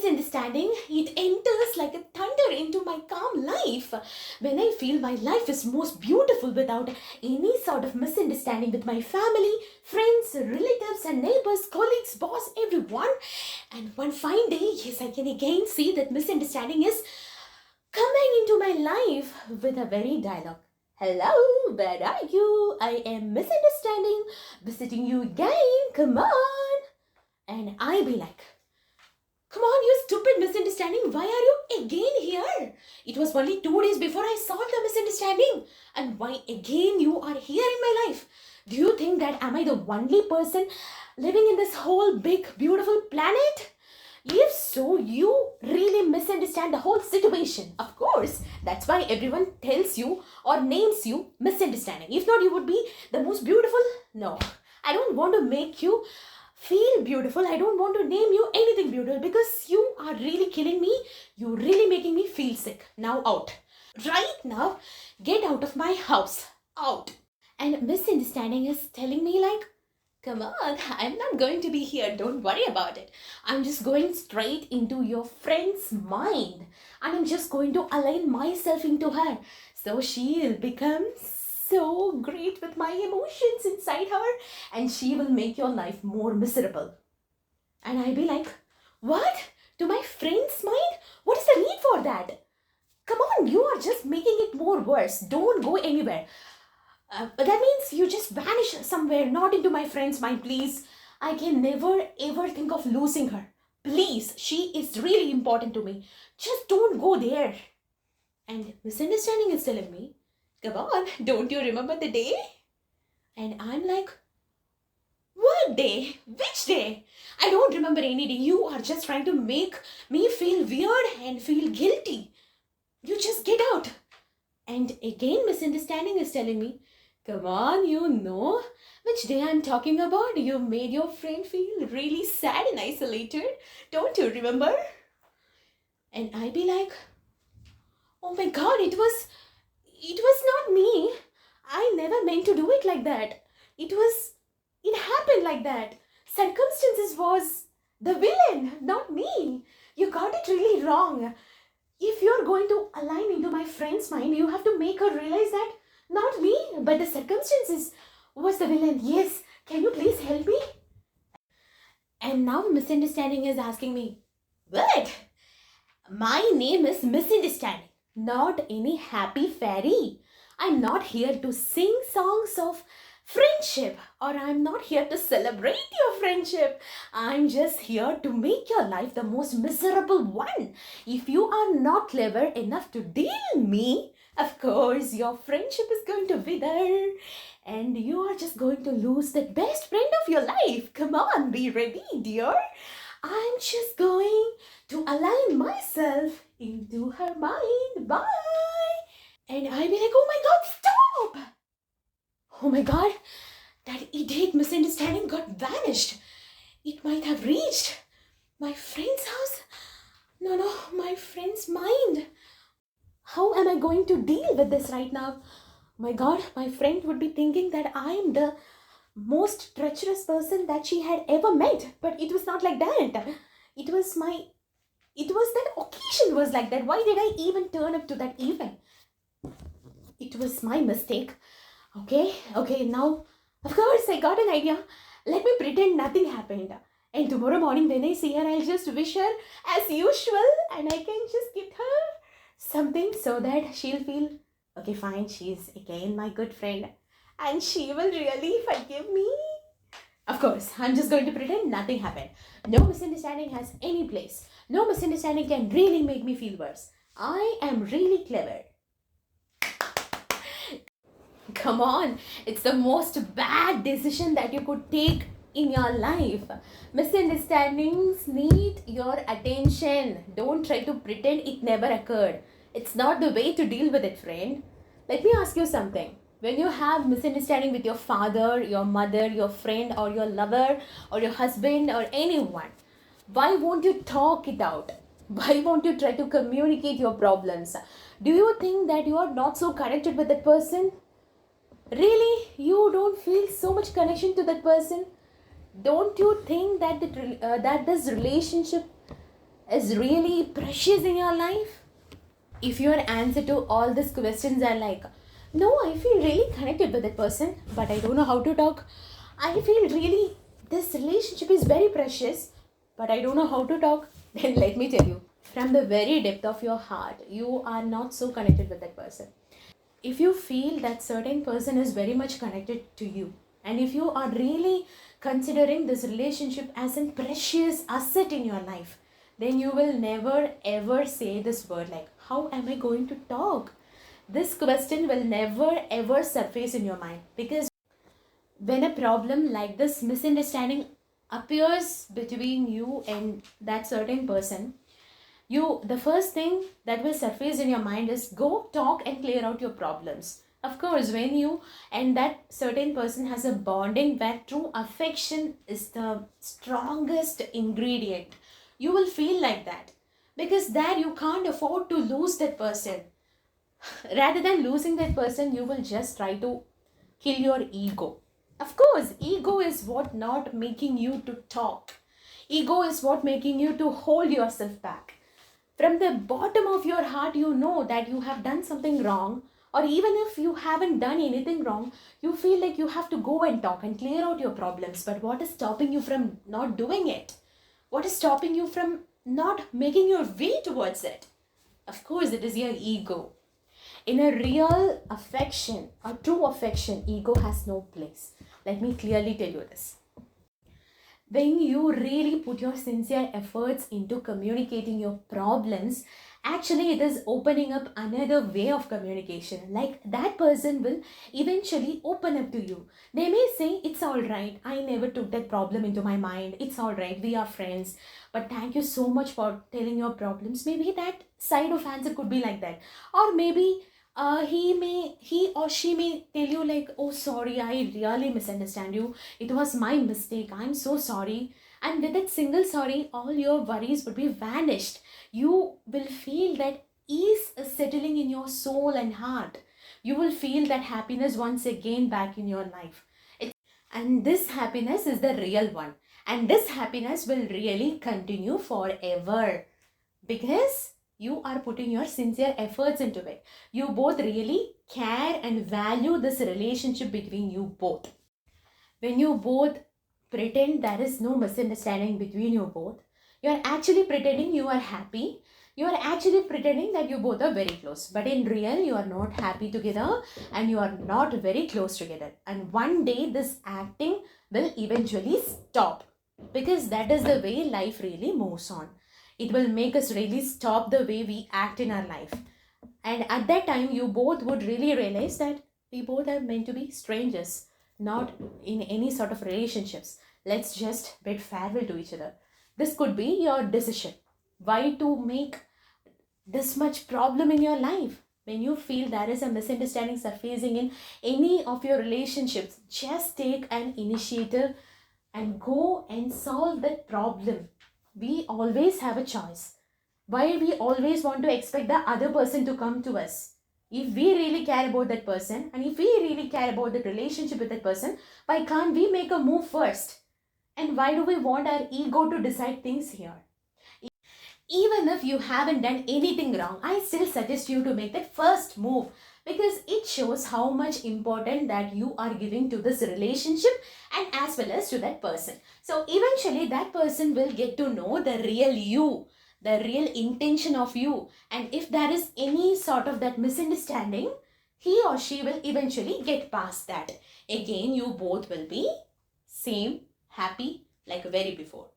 misunderstanding, it enters like a thunder into my calm life. When I feel my life is most beautiful without any sort of misunderstanding with my family, friends, relatives and neighbors, colleagues, boss, everyone. And one fine day, yes, I can again see that misunderstanding is coming into my life with a very dialogue. Hello, where are you? I am misunderstanding, visiting you again. Come on. And I be like, come on, you stupid misunderstanding. Why are you again here? It was only 2 days before I solved the misunderstanding. And why again you are here in my life? Do you think that am I the only person living in this whole big, beautiful planet? If so, you really misunderstand the whole situation. Of course, that's why everyone tells you or names you misunderstanding. If not, you would be the most beautiful. No, I don't want to make you feel beautiful. I don't want to name you anything beautiful because you are really killing me. You're really making me feel sick. Now out. Right now, get out of my house. Out. And misunderstanding is telling me like, come on, I'm not going to be here. Don't worry about it. I'm just going straight into your friend's mind. And I'm just going to align myself into her. So she'll become so great with my emotions inside her. And she will make your life more miserable. And I'll be like, what? To my friend's mind? What is the need for that? Come on, you are just making it more worse. Don't go anywhere. That means you just vanish somewhere, not into my friend's mind, please. I can never ever think of losing her. Please, she is really important to me. Just don't go there. And misunderstanding is telling me, come on, don't you remember the day? And I'm like, what day? Which day? I don't remember any day. You are just trying to make me feel weird and feel guilty. You just get out. And again, misunderstanding is telling me, come on, you know which day I'm talking about. You made your friend feel really sad and isolated. Don't you remember? And I be like, oh my God, it was not me. I never meant to do it like that. It happened like that. Circumstances was the villain, not me. You got it really wrong. If you're going to align into my friend's mind, you have to make her realize that not me, but the circumstances was the villain. Yes, can you please help me? And now misunderstanding is asking me, what? My name is Misunderstanding, not any happy fairy. I'm not here to sing songs of friendship, or I'm not here to celebrate your friendship. I'm just here to make your life the most miserable one. If you are not clever enough to deal me, of course your friendship is going to wither and you are just going to lose the best friend of your life. Come on, be ready, dear. I'm just going to align myself into her mind. Bye. And I'll be like, oh my God, stop. Oh my God, that idiot misunderstanding got vanished. It might have reached my friend's house. No, my friend's mind. How am I going to deal with this right now? My God, my friend would be thinking that I'm the most treacherous person that she had ever met. But it was not like that. It was that occasion was like that. Why did I even turn up to that event? It was my mistake. Okay, now, of course, I got an idea. Let me pretend nothing happened. And tomorrow morning when I see her, I'll just wish her as usual. And I can just give her something so that she'll feel, okay, fine, she's again my good friend. And she will really forgive me. Of course, I'm just going to pretend nothing happened. No misunderstanding has any place. No misunderstanding can really make me feel worse. I am really clever. Come on, it's the most bad decision that you could take in your life. Misunderstandings need your attention. Don't try to pretend it never occurred. It's not the way to deal with it, friend. Let me ask you something. When you have misunderstanding with your father, your mother, your friend or your lover or your husband or anyone, why won't you talk it out? Why won't you try to communicate your problems? Do you think that you are not so connected with that person? Really, you don't feel so much connection to that person? Don't you think that that this relationship is really precious in your life? If your answer to all these questions are like, no, I feel really connected with that person, but I don't know how to talk. I feel really this relationship is very precious, but I don't know how to talk. Then let me tell you, from the very depth of your heart, you are not so connected with that person. If you feel that certain person is very much connected to you, and if you are really considering this relationship as a precious asset in your life, then you will never ever say this word like, how am I going to talk? This question will never ever surface in your mind, because when a problem like this misunderstanding appears between you and that certain person, the first thing that will surface in your mind is go talk and clear out your problems. Of course, when you and that certain person has a bonding where true affection is the strongest ingredient, you will feel like that, because there you can't afford to lose that person. Rather than losing that person, you will just try to kill your ego. Of course, ego is what not making you to talk. Ego is what making you to hold yourself back. From the bottom of your heart, you know that you have done something wrong, or even if you haven't done anything wrong, you feel like you have to go and talk and clear out your problems. But what is stopping you from not doing it? What is stopping you from not making your way towards it? Of course, it is your ego. In a real affection, a true affection, ego has no place. Let me clearly tell you this. When you really put your sincere efforts into communicating your problems, actually it is opening up another way of communication. Like that person will eventually open up to you. They may say, it's all right, I never took that problem into my mind, it's all right, we are friends, but thank you so much for telling your problems. Maybe that side of answer could be like that. Or maybe he or she may tell you like, oh sorry, I really misunderstand you, it was my mistake, I'm so sorry. And with that single sorry, all your worries would be vanished. You will feel that ease is settling in your soul and heart. You will feel that happiness once again back in your life. And this happiness is the real one, and this happiness will really continue forever, because you are putting your sincere efforts into it. You both really care and value this relationship between you both. When you both pretend there is no misunderstanding between you both, you are actually pretending you are happy. You are actually pretending that you both are very close, but in real you are not happy together and you are not very close together. And one day this acting will eventually stop, because that is the way life really moves on. It will make us really stop the way we act in our life. And at that time, you both would really realize that we both are meant to be strangers, not in any sort of relationships. Let's just bid farewell to each other. This could be your decision. Why to make this much problem in your life? When you feel there is a misunderstanding surfacing in any of your relationships, just take an initiative and go and solve that problem. We always have a choice. Why we always want to expect the other person to come to us? If we really care about that person and if we really care about the relationship with that person, why can't we make a move first? And why do we want our ego to decide things here? Even if you haven't done anything wrong, I still suggest you to make that first move, because it shows how much important that you are giving to this relationship and as well as to that person. So eventually that person will get to know the real you, the real intention of you. And if there is any sort of that misunderstanding, he or she will eventually get past that. Again, you both will be same, happy like very before.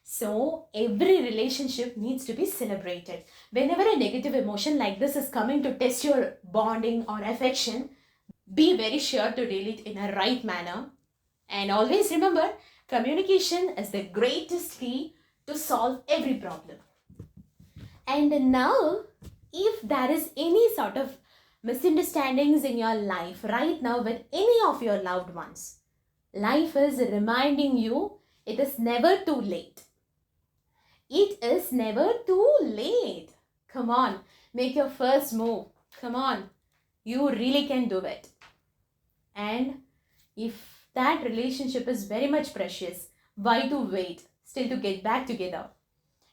So every relationship needs to be celebrated. Whenever a negative emotion like this is coming to test your bonding or affection, be very sure to deal it in a right manner. And always remember, communication is the greatest key to solve every problem. And now, if there is any sort of misunderstandings in your life right now with any of your loved ones, life is reminding you it is never too late. It is never too late. Come on, make your first move. Come on, you really can do it. And if that relationship is very much precious, why to wait still to get back together?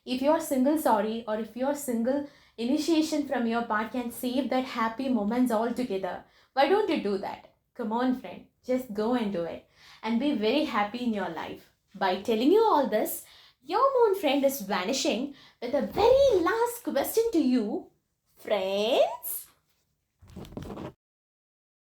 If you're single, sorry, or if you're single, initiation from your part can save that happy moments altogether. Why don't you do that? Come on, friend, just go and do it and be very happy in your life. By telling you all this, your moon friend is vanishing with a very last question to you, friends.